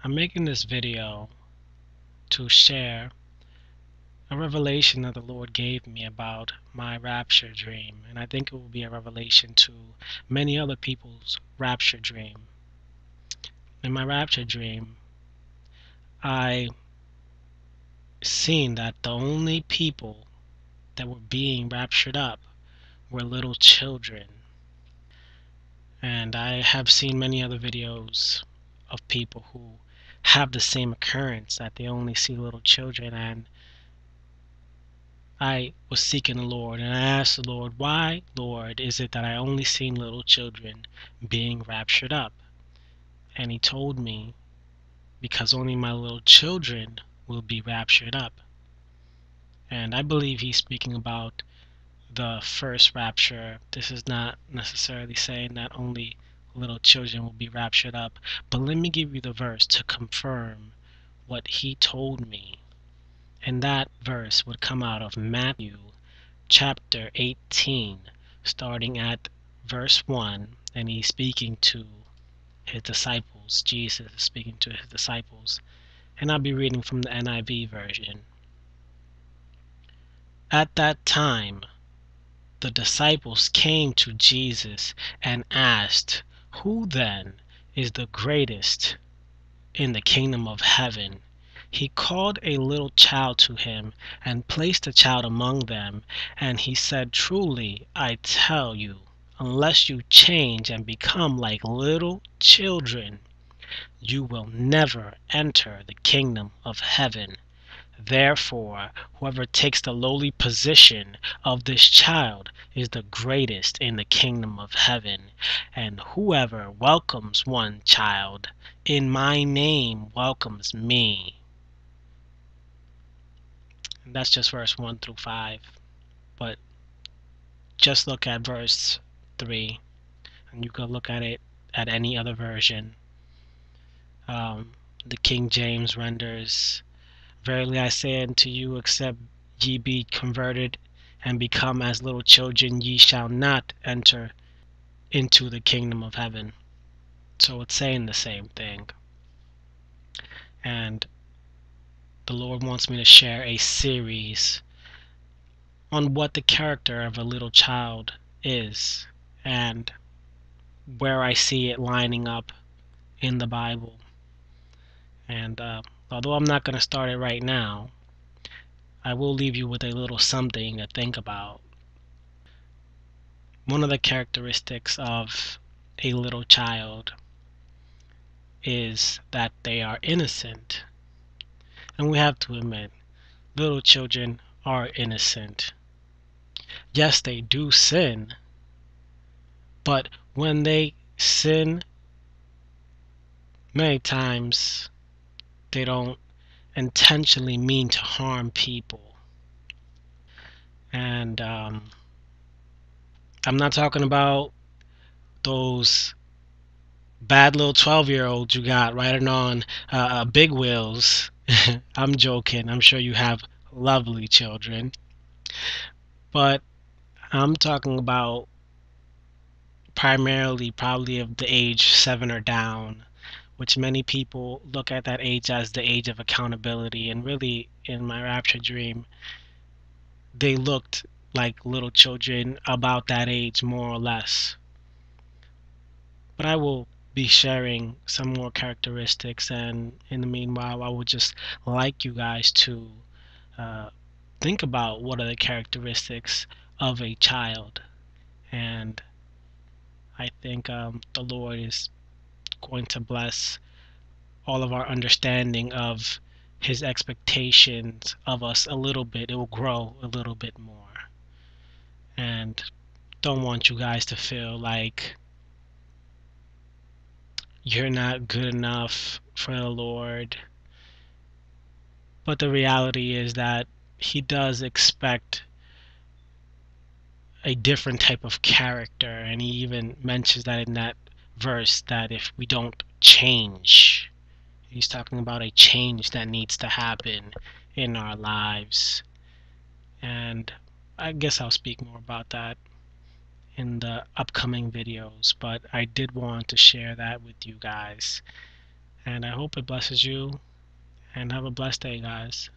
I'm making this video to share a revelation that the Lord gave me about my rapture dream, and I think it will be a revelation to many other people's rapture dream. In my rapture dream, I seen that the only people that were being raptured up were little children. And I have seen many other videos of people who have the same occurrence, that they only see little children. And I was seeking the Lord, and I asked the Lord, why, Lord, is it that I only seen little children being raptured up? And he told me, because only my little children will be raptured up. And I believe he's speaking about the first rapture. This is not necessarily saying that only little children will be raptured up, but let me give you the verse to confirm what he told me. And that verse would come out of Matthew chapter 18, starting at verse 1, and he's speaking to his disciples. Jesus is speaking to his disciples, and I'll be reading from the NIV version. At that time, the disciples came to Jesus and asked, "Who then is the greatest in the kingdom of heaven?" He called a little child to him and placed the child among them, and he said, "Truly, I tell you, unless you change and become like little children, you will never enter the kingdom of heaven. Therefore, whoever takes the lowly position of this child is the greatest in the kingdom of heaven. And whoever welcomes one child in my name welcomes me." And that's just verse 1 through 5. But just look at verse 3, and you can look at it at any other version. The King James renders, "Verily I say unto you, except ye be converted and become as little children, ye shall not enter into the kingdom of heaven." So it's saying the same thing. And the Lord wants me to share a series on what the character of a little child is and where I see it lining up in the Bible. And although I'm not going to start it right now, I will leave you with a little something to think about. One of the characteristics of a little child is that they are innocent. And we have to admit, little children are innocent. Yes, they do sin, but when they sin, many times they don't intentionally mean to harm people. And I'm not talking about those bad little 12-year-olds you got riding on big wheels. I'm joking. I'm sure you have lovely children. But I'm talking about primarily probably of the age 7 or down, which many people look at that age as the age of accountability. And really, in my rapture dream, they looked like little children about that age, more or less. But I will be sharing some more characteristics, and in the meanwhile, I would just like you guys to think about what are the characteristics of a child. And I think the Lord is going to bless all of our understanding of his expectations of us a little bit. It will grow a little bit more. And don't want you guys to feel like you're not good enough for the Lord. But the reality is that he does expect a different type of character, and he even mentions that in that verse, that if we don't change, he's talking about a change that needs to happen in our lives. And I guess I'll speak more about that in the upcoming videos, but I did want to share that with you guys. And I hope it blesses you, and have a blessed day, guys.